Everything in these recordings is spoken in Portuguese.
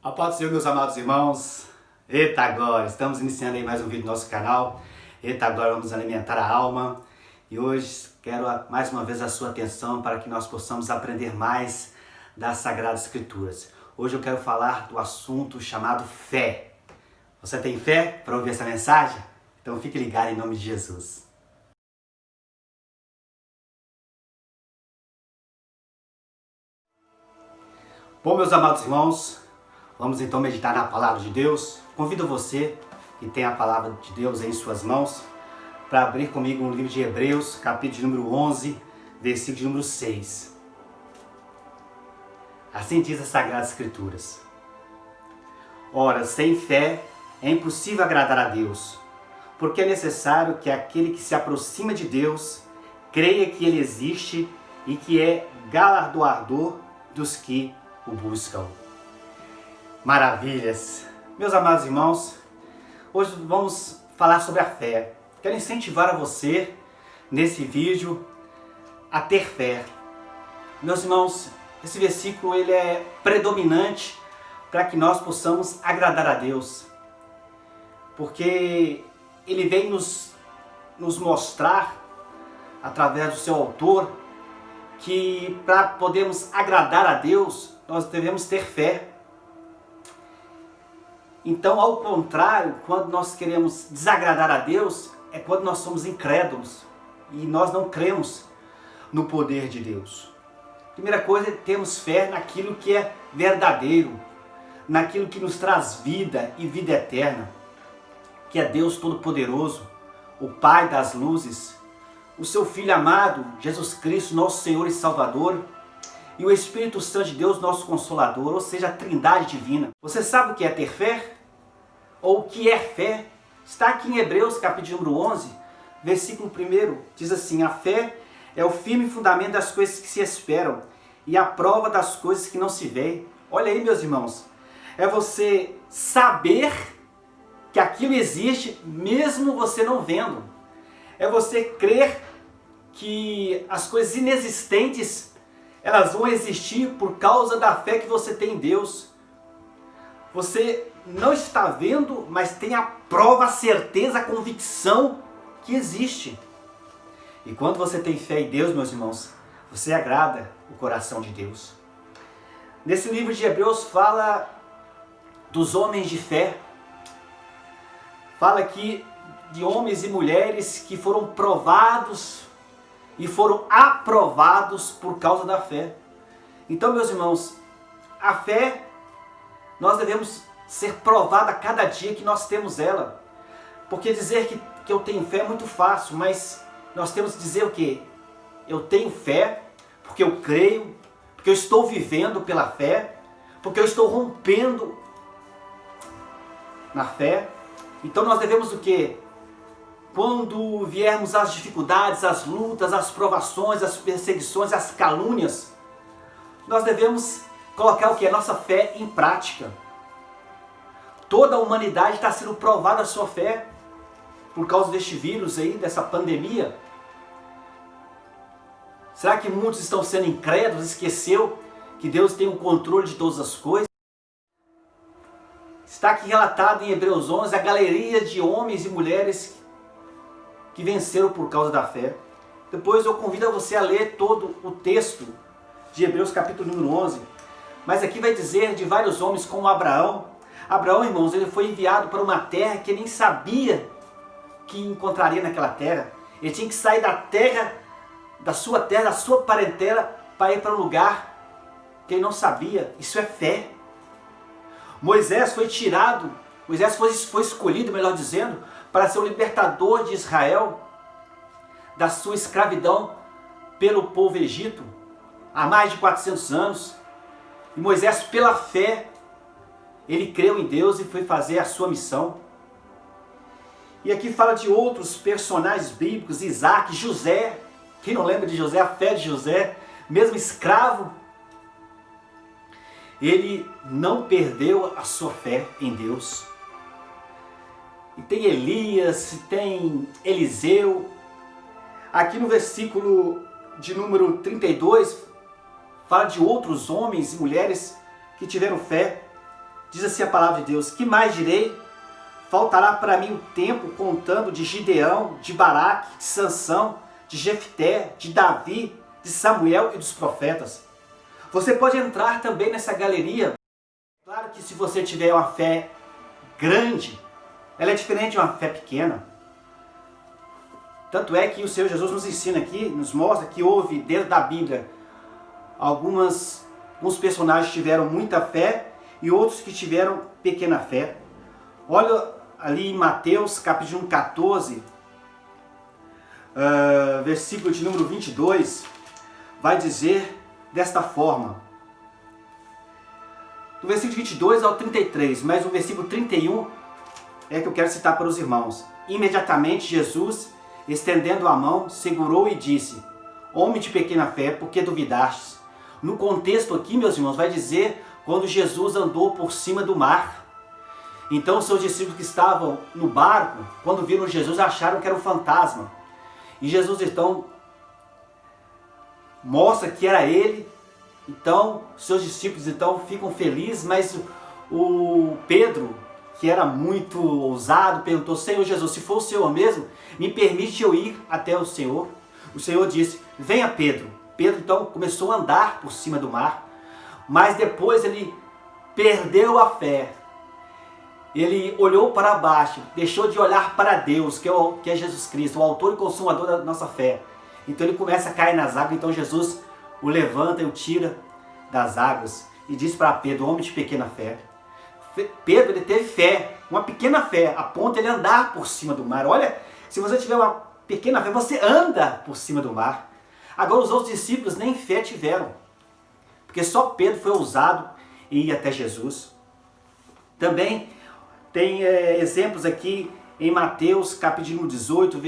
A paz do Senhor, meus amados irmãos. Eita glória! Estamos iniciando aí mais um vídeo do nosso canal. Eita glória, vamos alimentar a alma. E hoje quero mais uma vez a sua atenção para que nós possamos aprender mais das Sagradas Escrituras. Hoje eu quero falar do assunto chamado fé. Você tem fé para ouvir essa mensagem? Então fique ligado em nome de Jesus. Bom, meus amados irmãos, vamos então meditar na palavra de Deus. Convido você que tem a palavra de Deus em suas mãos para abrir comigo no livro de Hebreus, capítulo número 11, versículo número 6. Assim diz as Sagradas Escrituras: Ora, sem fé é impossível agradar a Deus, porque é necessário que aquele que se aproxima de Deus creia que Ele existe e que é galardoador dos que o buscam. Maravilhas! Meus amados irmãos, hoje vamos falar sobre a fé. Quero incentivar a você, nesse vídeo, a ter fé. Meus irmãos, esse versículo ele é predominante para que nós possamos agradar a Deus. Porque ele vem nos mostrar, através do seu autor, que para podermos agradar a Deus, nós devemos ter fé. Então, ao contrário, quando nós queremos desagradar a Deus, é quando nós somos incrédulos e nós não cremos no poder de Deus. Primeira coisa é termos fé naquilo que é verdadeiro, naquilo que nos traz vida e vida eterna, que é Deus Todo-Poderoso, o Pai das luzes, o seu Filho amado, Jesus Cristo, nosso Senhor e Salvador, e o Espírito Santo de Deus, nosso Consolador, ou seja, a Trindade Divina. Você sabe o que é ter fé? Ou o que é fé? Está aqui em Hebreus, capítulo número 11, versículo 1, diz assim: a fé é o firme fundamento das coisas que se esperam e a prova das coisas que não se veem. Olha aí, meus irmãos, é você saber que aquilo existe mesmo você não vendo. É você crer que as coisas inexistentes elas vão existir por causa da fé que você tem em Deus. Você não está vendo, mas tem a prova, a certeza, a convicção que existe. E quando você tem fé em Deus, meus irmãos, você agrada o coração de Deus. Nesse livro de Hebreus fala dos homens de fé. Fala aqui de homens e mulheres que foram provados e foram aprovados por causa da fé. Então, meus irmãos, a fé, nós devemos ser provados a cada dia que nós temos ela. Porque dizer que eu tenho fé é muito fácil, mas nós temos que dizer o quê? Eu tenho fé porque eu creio, porque eu estou vivendo pela fé, porque eu estou rompendo na fé. Então nós devemos o quê? Quando viermos as dificuldades, as lutas, as provações, as perseguições, as calúnias, nós devemos colocar o que? A nossa fé em prática. Toda a humanidade está sendo provada a sua fé por causa deste vírus aí, dessa pandemia. Será que muitos estão sendo incrédulos, esqueceu que Deus tem o controle de todas as coisas? Está aqui relatado em Hebreus 11 a galeria de homens e mulheres que venceram por causa da fé. Depois eu convido você a ler todo o texto de Hebreus capítulo número 11. Mas aqui vai dizer de vários homens como Abraão. Abraão, irmãos, ele foi enviado para uma terra que ele nem sabia que encontraria naquela terra. Ele tinha que sair da terra, da sua parentela, para ir para um lugar que ele não sabia. Isso é fé. Moisés foi escolhido, melhor dizendo, para ser o libertador de Israel da sua escravidão pelo povo egito há mais de 400 anos. E Moisés, pela fé, ele creu em Deus e foi fazer a sua missão. E aqui fala de outros personagens bíblicos: Isaac, José. Quem não lembra de José? A fé de José, mesmo escravo, ele não perdeu a sua fé em Deus. E tem Elias, tem Eliseu. Aqui no versículo de número 32, fala de outros homens e mulheres que tiveram fé. Diz assim a palavra de Deus: que mais direi? Faltará para mim o tempo contando de Gideão, de Baraque, de Sansão, de Jefté, de Davi, de Samuel e dos profetas. Você pode entrar também nessa galeria. Claro que se você tiver uma fé grande, ela é diferente de uma fé pequena. Tanto é que o Senhor Jesus nos ensina aqui, nos mostra que houve dentro da Bíblia alguns personagens que tiveram muita fé e outros que tiveram pequena fé. Olha ali em Mateus capítulo 14, versículo de número 22, vai dizer desta forma. Do versículo 22 ao 33, mas o versículo 31 é que eu quero citar para os irmãos. Imediatamente Jesus, estendendo a mão, segurou e disse: homem de pequena fé, por que duvidastes? No contexto aqui, meus irmãos, vai dizer quando Jesus andou por cima do mar. Então os seus discípulos que estavam no barco, quando viram Jesus, acharam que era um fantasma. E Jesus então mostra que era ele. Então seus discípulos então ficam felizes, mas o Pedro, que era muito ousado, perguntou: Senhor Jesus, se for o Senhor mesmo, me permite eu ir até o Senhor? O Senhor disse: venha Pedro. Pedro então começou a andar por cima do mar, mas depois ele perdeu a fé. Ele olhou para baixo, deixou de olhar para Deus, que é Jesus Cristo, o autor e consumador da nossa fé. Então ele começa a cair nas águas. Então Jesus o levanta e o tira das águas e diz para Pedro: homem de pequena fé. Pedro, ele teve fé, uma pequena fé, a ponto de ele andar por cima do mar. Olha, se você tiver uma pequena fé, você anda por cima do mar. Agora os outros discípulos nem fé tiveram, porque só Pedro foi ousado em ir até Jesus. Também tem exemplos aqui em Mateus capítulo 18,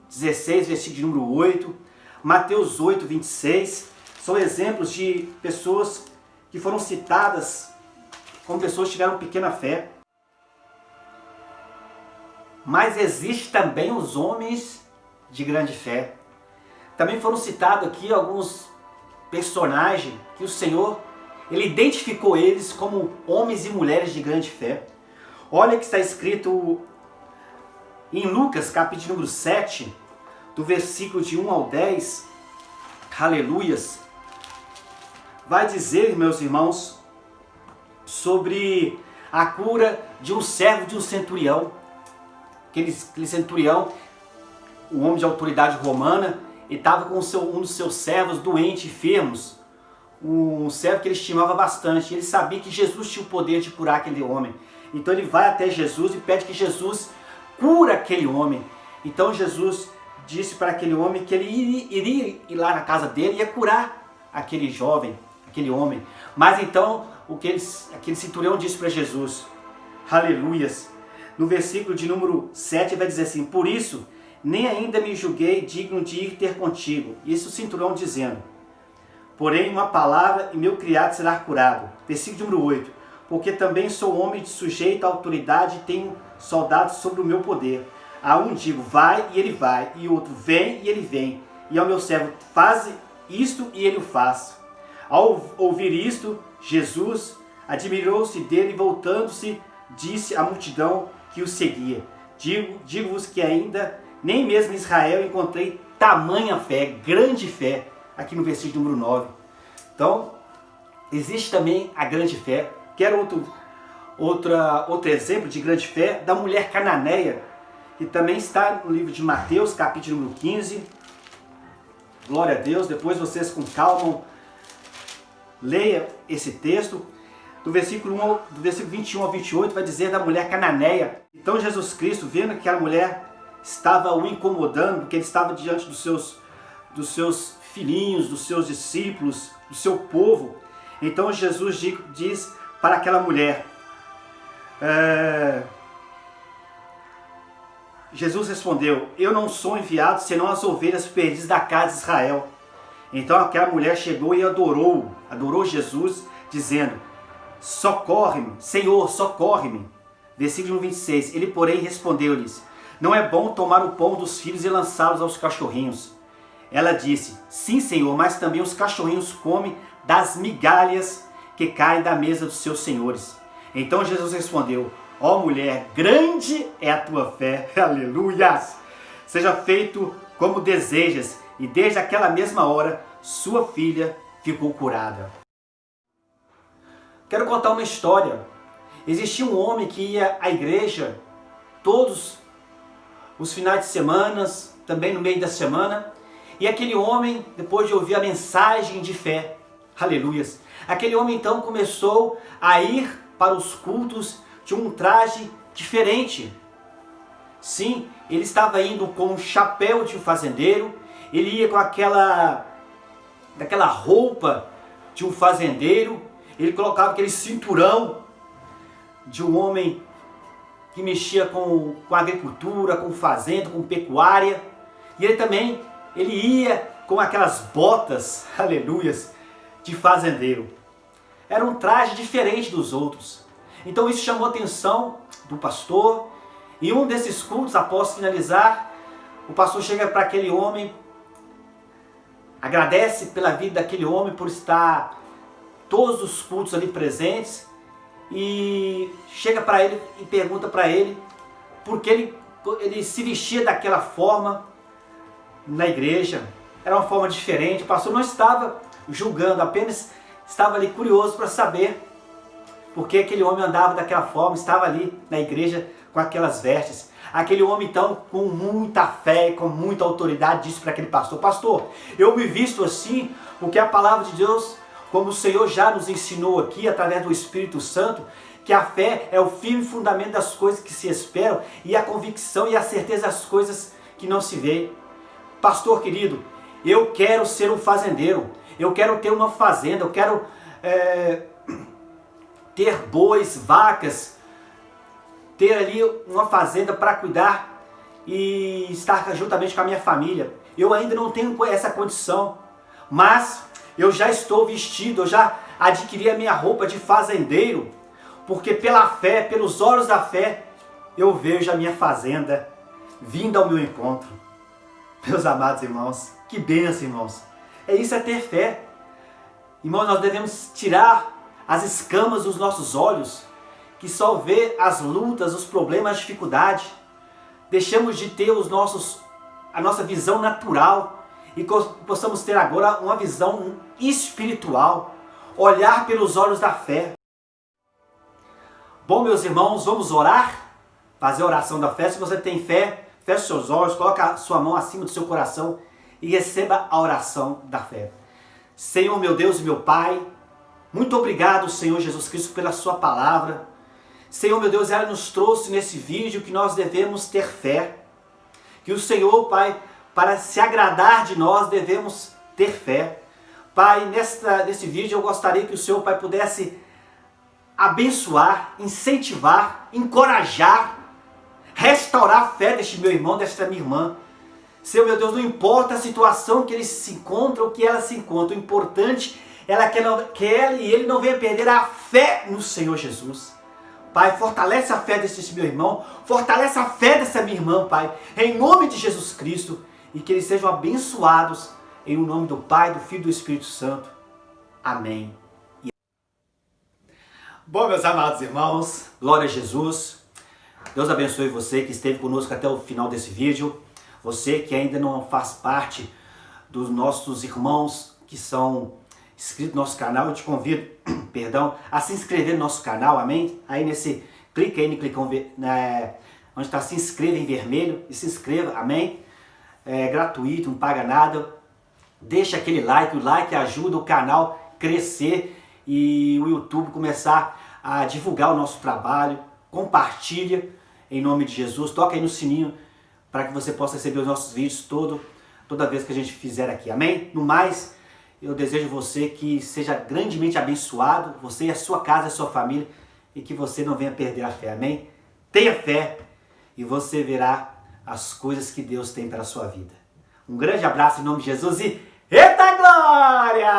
16, versículo número 8, Mateus 8, 26, são exemplos de pessoas que foram citadas como pessoas que tiveram pequena fé. Mas existe também os homens de grande fé. Também foram citados aqui alguns personagens que o Senhor, ele identificou eles como homens e mulheres de grande fé. Olha que está escrito em Lucas, capítulo número 7, do versículo de 1 ao 10, aleluias, vai dizer, meus irmãos, sobre a cura de um servo de um centurião. Aquele centurião, um homem de autoridade romana, ele estava com um dos seus servos doentes, enfermos, um servo que ele estimava bastante. Ele sabia que Jesus tinha o poder de curar aquele homem. Então ele vai até Jesus e pede que Jesus cura aquele homem. Então Jesus disse para aquele homem que ele iria ir lá na casa dele e ia curar aquele jovem, aquele homem. Mas então aquele centurião disse para Jesus, aleluias, no versículo de número 7 vai dizer assim: por isso nem ainda me julguei digno de ir ter contigo. Isso o centurião dizendo: porém uma palavra e meu criado será curado. Versículo número 8: porque também sou homem de sujeito à autoridade e tenho soldados sobre o meu poder. A um digo, vai, e ele vai, e outro, vem, e ele vem. E ao meu servo, faz isto, e ele o faz. Ao ouvir isto, Jesus admirou-se dele e voltando-se, disse à multidão que o seguia: digo-vos que ainda nem mesmo em Israel encontrei tamanha fé, grande fé, aqui no versículo número 9. Então, existe também a grande fé. Quero outro exemplo de grande fé da mulher cananeia, que também está no livro de Mateus, capítulo número 15. Glória a Deus. Depois vocês com calma leia esse texto. Do versículo 21 ao 28 vai dizer da mulher cananeia. Então Jesus Cristo, vendo que a mulher estava o incomodando, que ele estava diante dos seus filhinhos, dos seus discípulos, do seu povo, então Jesus diz para aquela mulher, Jesus respondeu: eu não sou enviado senão as ovelhas perdidas da casa de Israel. Então aquela mulher chegou e adorou Jesus, dizendo: socorre-me, Senhor, socorre-me. Versículo 26, ele porém respondeu-lhes: não é bom tomar o pão dos filhos e lançá-los aos cachorrinhos. Ela disse: sim, Senhor, mas também os cachorrinhos comem das migalhas que caem da mesa dos seus senhores. Então Jesus respondeu: ó mulher, grande é a tua fé, aleluias! Seja feito como desejas. E desde aquela mesma hora, sua filha ficou curada. Quero contar uma história. Existia um homem que ia à igreja todos os finais de semana, também no meio da semana. E aquele homem, depois de ouvir a mensagem de fé, aleluias, aquele homem então começou a ir para os cultos de um traje diferente. Sim, ele estava indo com um chapéu de um fazendeiro, ele ia com daquela roupa de um fazendeiro, ele colocava aquele cinturão de um homem que mexia com agricultura, com fazenda, com pecuária. E ele ia com aquelas botas, aleluias, de fazendeiro. Era um traje diferente dos outros. Então isso chamou a atenção do pastor. E um desses cultos, após finalizar, o pastor chega para aquele homem, agradece pela vida daquele homem por estar todos os cultos ali presentes, e chega para ele e pergunta para ele por que ele se vestia daquela forma na igreja. Era uma forma diferente. O pastor não estava julgando, apenas estava ali curioso para saber por que aquele homem andava daquela forma, estava ali na igreja com aquelas vestes. Aquele homem então, com muita fé e com muita autoridade, disse para aquele pastor: pastor, eu me visto assim porque a palavra de Deus, como o Senhor já nos ensinou aqui através do Espírito Santo, que a fé é o firme fundamento das coisas que se esperam e a convicção e a certeza das coisas que não se veem. Pastor querido, eu quero ser um fazendeiro, eu quero ter uma fazenda, eu quero ter bois, vacas, ter ali uma fazenda para cuidar e estar juntamente com a minha família. Eu ainda não tenho essa condição, mas eu já estou vestido, eu já adquiri a minha roupa de fazendeiro, porque pela fé, pelos olhos da fé, eu vejo a minha fazenda vindo ao meu encontro. Meus amados irmãos, que bênção, irmãos. Isso é ter fé. Irmãos, nós devemos tirar as escamas dos nossos olhos, que só vê as lutas, os problemas, as dificuldades. Deixamos de ter a nossa visão natural e possamos ter agora uma visão espiritual, olhar pelos olhos da fé. Bom, meus irmãos, vamos orar, fazer a oração da fé. Se você tem fé, feche seus olhos, coloque a sua mão acima do seu coração e receba a oração da fé. Senhor, meu Deus e meu Pai, muito obrigado, Senhor Jesus Cristo, pela sua palavra. Senhor, meu Deus, ela nos trouxe nesse vídeo que nós devemos ter fé. Que o Senhor, Pai, para se agradar de nós, devemos ter fé. Pai, nesse vídeo eu gostaria que o Senhor, Pai, pudesse abençoar, incentivar, encorajar, restaurar a fé deste meu irmão, desta minha irmã. Senhor, meu Deus, não importa a situação que ele se encontra ou que ela se encontra, o importante é que ela e ele não venham perder a fé no Senhor Jesus. Pai, fortalece a fé desse meu irmão, fortalece a fé dessa minha irmã, Pai, em nome de Jesus Cristo, e que eles sejam abençoados em nome do Pai, do Filho e do Espírito Santo. Amém. Bom, meus amados irmãos, glória a Jesus. Deus abençoe você que esteve conosco até o final desse vídeo. Você que ainda não faz parte dos nossos irmãos que são inscritos no nosso canal, eu te convido, a se inscrever no nosso canal, amém? Aí clica aí no clicão onde está se inscreva em vermelho e se inscreva, amém? É gratuito, não paga nada. Deixa aquele like, o like ajuda o canal a crescer e o YouTube começar a divulgar o nosso trabalho. Compartilha em nome de Jesus, toca aí no sininho para que você possa receber os nossos vídeos toda vez que a gente fizer aqui, amém? No mais, eu desejo você que seja grandemente abençoado, você e a sua casa, a sua família, e que você não venha perder a fé, amém? Tenha fé e você verá as coisas que Deus tem para a sua vida. Um grande abraço em nome de Jesus e eita glória!